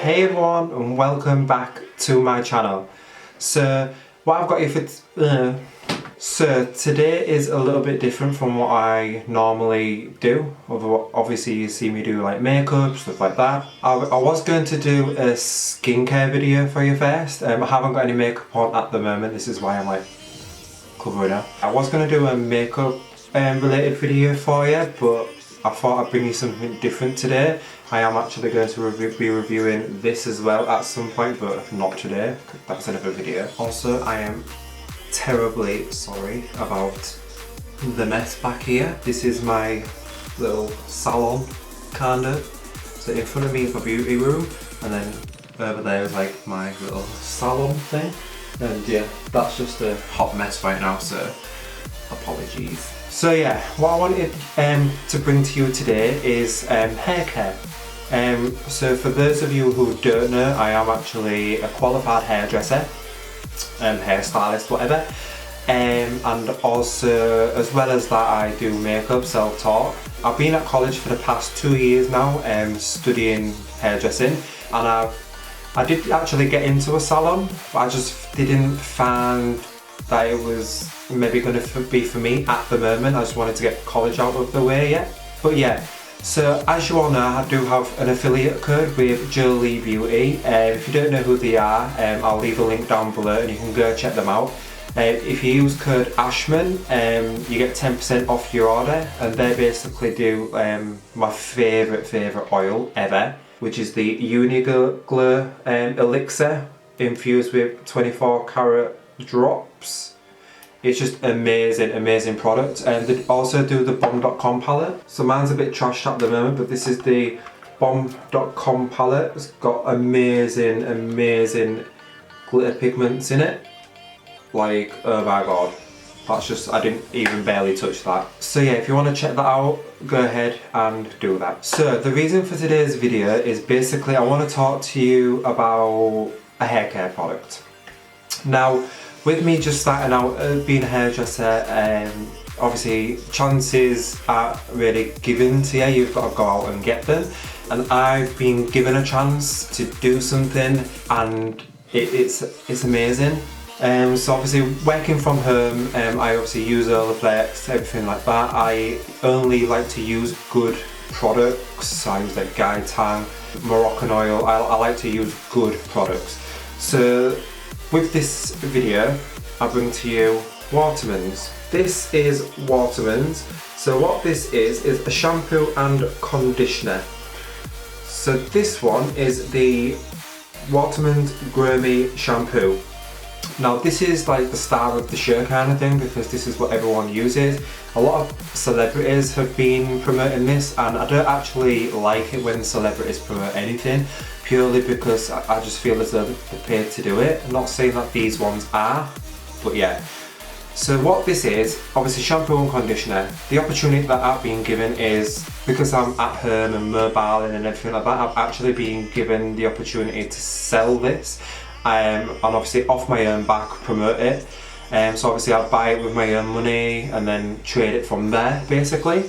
Hey everyone, and welcome back to my channel. So what I've got here for today is a little bit different from what I normally do. Although obviously you see me do like makeup, stuff like that. I was going to do a skincare video for you first. I haven't got any makeup on at the moment. This is why I'm like covering up. I was going to do a makeup related video for you, but I thought I'd bring you something different today. I am actually going to be reviewing this as well at some point, but not today. That's another video. Also, I am terribly sorry about the mess back here. This is my little salon, kind of. So in front of me is my beauty room, and then over there is like my little salon thing. And yeah, that's just a hot mess right now, so apologies. So yeah, what I wanted to bring to you today is hair care. So for those of you who don't know, I am actually a qualified hairdresser, hairstylist, whatever. And also, as well as that, I do makeup, self-taught. I've been at college for the past 2 years now, studying hairdressing, and I did actually get into a salon, but I just didn't find that it was maybe going to be for me at the moment. I just wanted to get college out of the way yet. But yeah, so as you all know, I do have an affiliate code with Jolie Beauty. If you don't know who they are, I'll leave a link down below and you can go check them out. If you use code ASHMAN, you get 10% off your order, and they basically do my favourite oil ever, which is the Glow Elixir infused with 24 karat drops. It's just amazing product. And they also do the Bombcom Palette. So mine's a bit trashed at the moment, but this is the Bombcom Palette. It's got amazing glitter pigments in it. Like, oh my god, that's just, I didn't even barely touch that. So yeah, if you want to check that out, go ahead and do that. So the reason for today's video is basically I want to talk to you about a hair care product. Now, with me just starting out being a hairdresser, obviously chances aren't really given to you. You've got to go out and get them. And I've been given a chance to do something, and it's amazing. So obviously working from home, I obviously use Olaplex, everything like that. I only like to use good products. So I use like Guy Tang, Moroccan oil. I like to use good products. So with this video, I bring to you WATERMANS. This is WATERMANS. So what this is a shampoo and conditioner. So this one is the WATERMANS Grow Me shampoo. Now this is like the star of the show kind of thing, because this is what everyone uses. A lot of celebrities have been promoting this, and I don't actually like it when celebrities promote anything, purely because I just feel as though they're paid to do it. I'm not saying that these ones are, but yeah. So what this is, obviously shampoo and conditioner. The opportunity that I've been given is, because I'm at home and mobile and everything like that, I've actually been given the opportunity to sell this. And obviously off my own back promote it. So obviously I buy it with my own money and then trade it from there basically.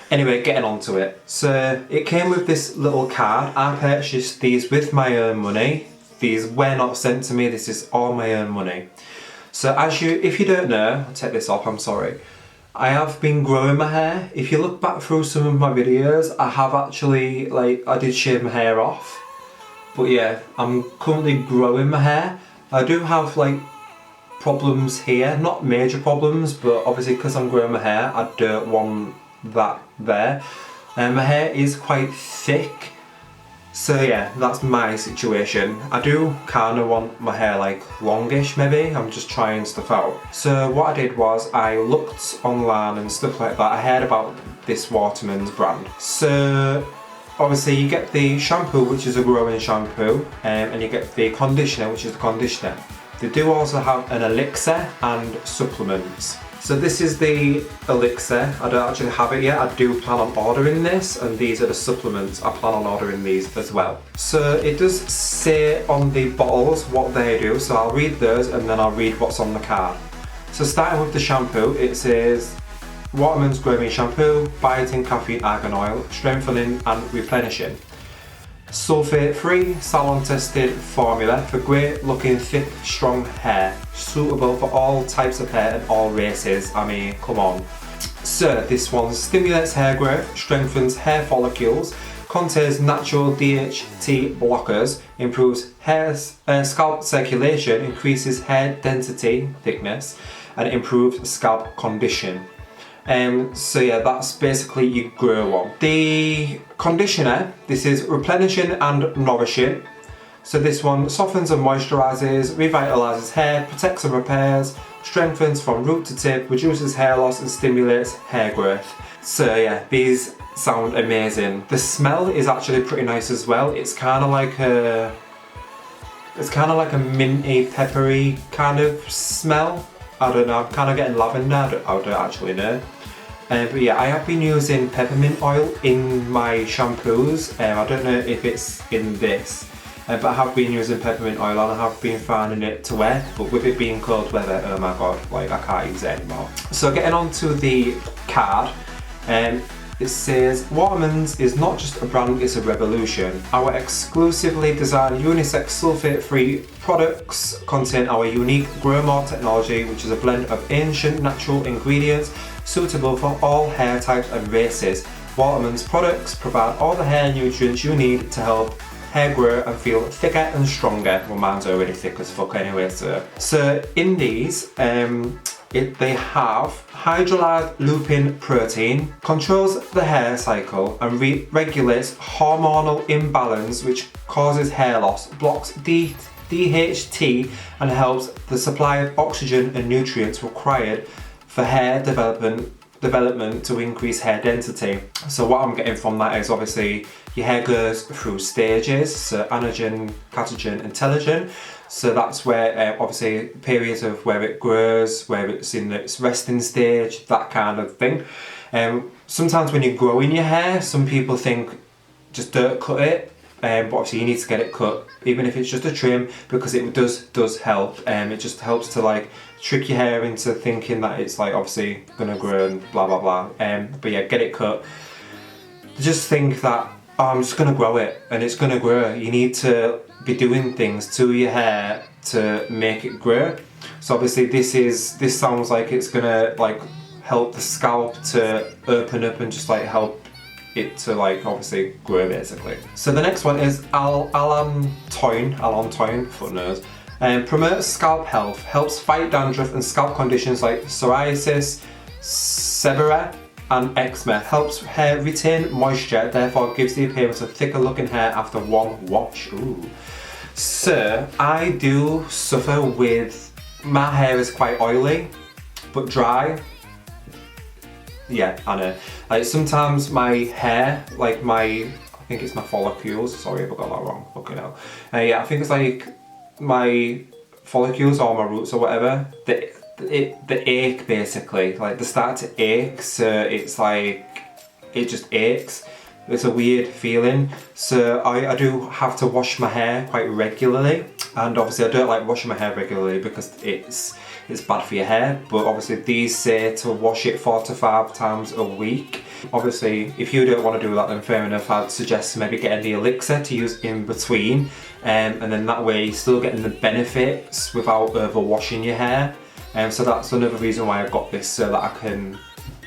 Anyway, getting on to it. So it came with this little card. I purchased these with my own money. These were not sent to me, this is all my own money. So if you don't know, I'll take this off, I'm sorry. I have been growing my hair. If you look back through some of my videos, I have actually, I did shave my hair off. But yeah, I'm currently growing my hair. I do have problems here, not major problems, but obviously because I'm growing my hair, I don't want that there. And my hair is quite thick. So yeah, that's my situation. I do kind of want my hair longish maybe. I'm just trying stuff out. So what I did was I looked online and stuff like that. I heard about this WATERMANS brand. So obviously you get the shampoo, which is a growing shampoo, and you get the conditioner, which is the conditioner. They do also have an elixir and supplements. So this is the elixir. I don't actually have it yet. I do plan on ordering this, and these are the supplements. I plan on ordering these as well. So it does say on the bottles what they do, so I'll read those and then I'll read what's on the card. So starting with the shampoo, it says WATERMANS Grow Me Shampoo, biotin, caffeine, argan oil, strengthening and replenishing. sulfate-free, salon-tested formula for great looking, thick, strong hair. Suitable for all types of hair and all races. I mean, come on. So this one stimulates hair growth, strengthens hair follicles, contains natural DHT blockers, improves hair scalp circulation, increases hair density, thickness, and improves scalp condition. So yeah, that's basically your grow one. The conditioner, this is replenishing and nourishing. So this one softens and moisturises, revitalises hair, protects and repairs, strengthens from root to tip, reduces hair loss and stimulates hair growth. So yeah, these sound amazing. The smell is actually pretty nice as well. It's kind of like a minty, peppery kind of smell. I don't know, I'm kind of getting lavender, I don't actually know. But yeah, I have been using peppermint oil in my shampoos. I don't know if it's in this, but I have been using peppermint oil and I have been finding it to wear, but with it being cold weather, oh my god, like I can't use it anymore. So getting on to the card, it says, WATERMANS is not just a brand, it's a revolution. Our exclusively designed unisex sulfate-free products contain our unique Grow More technology, which is a blend of ancient natural ingredients suitable for all hair types and races. WATERMANS products provide all the hair nutrients you need to help hair grow and feel thicker and stronger. Well, mine's already thick as fuck anyway, so in these, they have hydrolyzed lupin protein, controls the hair cycle and regulates hormonal imbalance which causes hair loss, blocks DHT and helps the supply of oxygen and nutrients required for hair development to increase hair density. So what I'm getting from that is obviously your hair goes through stages, so anagen, catagen and telogen. So that's where obviously periods of where it grows, where it's in its resting stage, that kind of thing. Sometimes when you're growing your hair, some people think just don't cut it, but obviously you need to get it cut, even if it's just a trim, because it does help. It just helps to like trick your hair into thinking that it's like obviously gonna grow and blah blah blah. But yeah, get it cut. Just think that I'm just gonna grow it and it's gonna grow. You need to be doing things to your hair to make it grow. So obviously this sounds like it's gonna like help the scalp to open up and just like help it to like obviously grow basically. So the next one is allantoin, foot nose. Promotes scalp health, helps fight dandruff and scalp conditions like psoriasis, seborrhea and eczema, helps hair retain moisture, therefore gives the appearance of thicker looking hair after one wash. Ooh. So I do suffer with, my hair is quite oily but dry. Yeah, I know. Like sometimes my hair, like I think it's my follicles, sorry if I got that wrong, fucking hell. Yeah, I think it's like my follicles or my roots or whatever, they ache basically, like they start to ache, so it's like, it just aches. It's a weird feeling, so I do have to wash my hair quite regularly, and obviously I don't like washing my hair regularly because it's bad for your hair, but obviously these say to wash it 4 to 5 times a week. Obviously if you don't want to do that then fair enough, I'd suggest maybe getting the elixir to use in between, and then that way you're still getting the benefits without overwashing your hair. So that's another reason why I got this, so that I can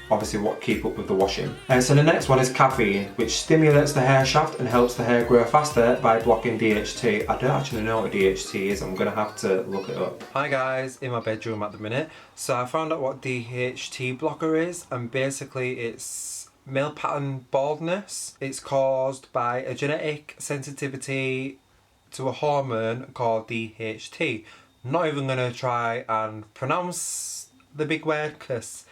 obviously keep up with the washing. So the next one is caffeine, which stimulates the hair shaft and helps the hair grow faster by blocking DHT. I don't actually know what DHT is, I'm gonna have to look it up. Hi guys, in my bedroom at the minute. So I found out what DHT blocker is, and basically it's male pattern baldness. It's caused by a genetic sensitivity to a hormone called DHT. Not even gonna try and pronounce the big word because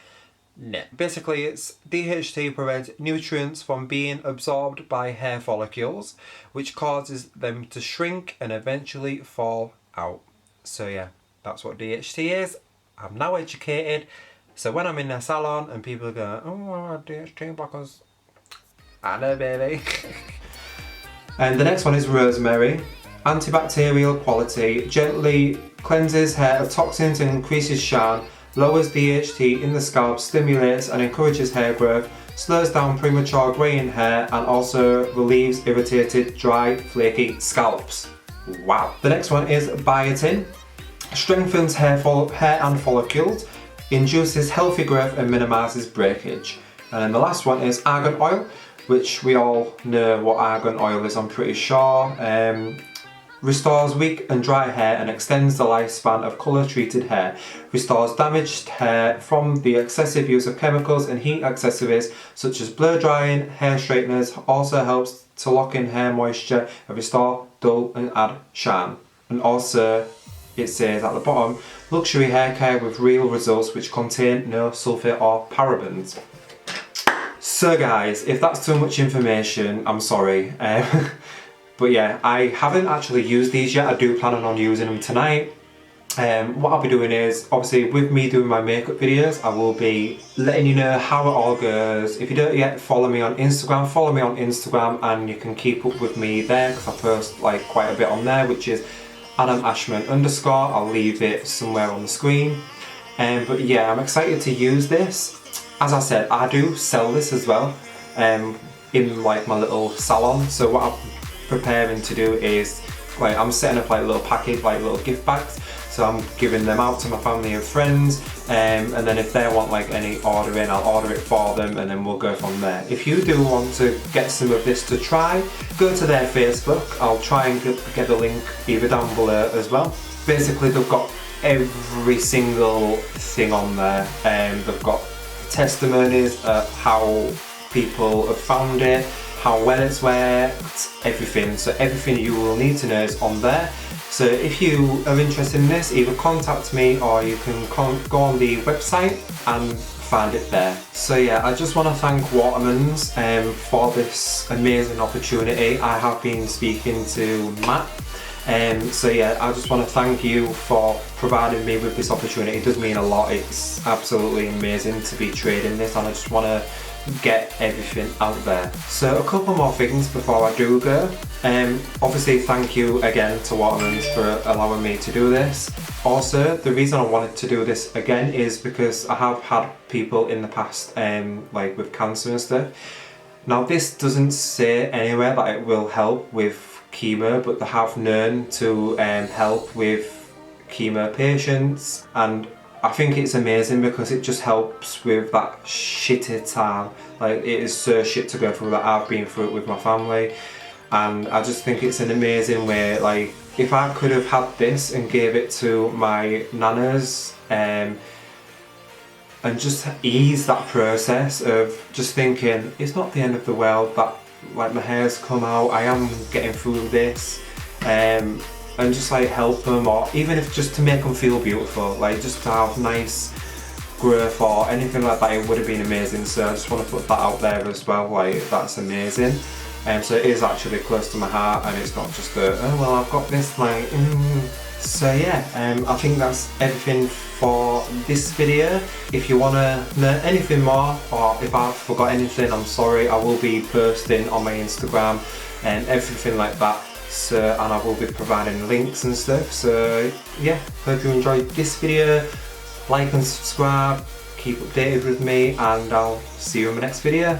no. Basically it's DHT prevents nutrients from being absorbed by hair follicles, which causes them to shrink and eventually fall out. So yeah, that's what DHT is. I'm now educated, so when I'm in a salon and people are going, oh, DHT blockers, I know baby. And the next one is rosemary. Antibacterial quality, gently cleanses hair of toxins and increases shine, lowers DHT in the scalp, stimulates and encourages hair growth, slows down premature greying hair and also relieves irritated, dry, flaky scalps. Wow. The next one is biotin. Strengthens hair and follicles, induces healthy growth and minimises breakage. And then the last one is argan oil, which we all know what argan oil is, I'm pretty sure. Restores weak and dry hair and extends the lifespan of colour treated hair. Restores damaged hair from the excessive use of chemicals and heat accessories such as blow drying, hair straighteners. Also helps to lock in hair moisture and restore dull and add shine. And also it says at the bottom, luxury hair care with real results which contain no sulfate or parabens. So guys, if that's too much information, I'm sorry. But yeah, I haven't actually used these yet. I do plan on using them tonight. What I'll be doing is, obviously with me doing my makeup videos, I will be letting you know how it all goes. If you don't yet follow me on Instagram, and you can keep up with me there because I post like quite a bit on there, which is adamashman_. I'll leave it somewhere on the screen. But yeah, I'm excited to use this. As I said, I do sell this as well in like my little salon. So what I'm preparing to do is, like, I'm setting up like little package, like little gift bags. So I'm giving them out to my family and friends, and then if they want like any ordering, I'll order it for them, and then we'll go from there. If you do want to get some of this to try, go to their Facebook. I'll try and get the link either down below as well. Basically, they've got every single thing on there, and they've got testimonies of how people have found it, how well it's worked, everything. So everything you will need to know is on there. So if you are interested in this, either contact me or you can go on the website and find it there. So yeah, I just want to thank WATERMANS for this amazing opportunity. I have been speaking to Matt. So yeah, I just want to thank you for providing me with this opportunity. It does mean a lot. It's absolutely amazing to be trading this, and I just want to get everything out there. So a couple more things before I do go. Obviously thank you again to WATERMANS for allowing me to do this. Also, the reason I wanted to do this again is because I have had people in the past like with cancer and stuff. Now this doesn't say anywhere that it will help with chemo, but they have known to help with chemo patients, and I think it's amazing because it just helps with that shitty time. Like, it is so shit to go through that. I've been through it with my family, and I just think it's an amazing way. Like, if I could have had this and gave it to my nanas and just ease that process of just thinking it's not the end of the world that like my hair's come out, I am getting through this, and just like help them, or even if just to make them feel beautiful, like just to have nice growth or anything like that, it would have been amazing. So I just want to put that out there as well, like that's amazing. So it is actually close to my heart, and it's not just a, oh well I've got this, like So yeah, I think that's everything for this video. If you want to know anything more, or if I've forgot anything, I'm sorry. I will be posting on my Instagram and everything like that. So, and I will be providing links and stuff. So yeah, hope you enjoyed this video. Like and subscribe, keep updated with me, and I'll see you in my next video.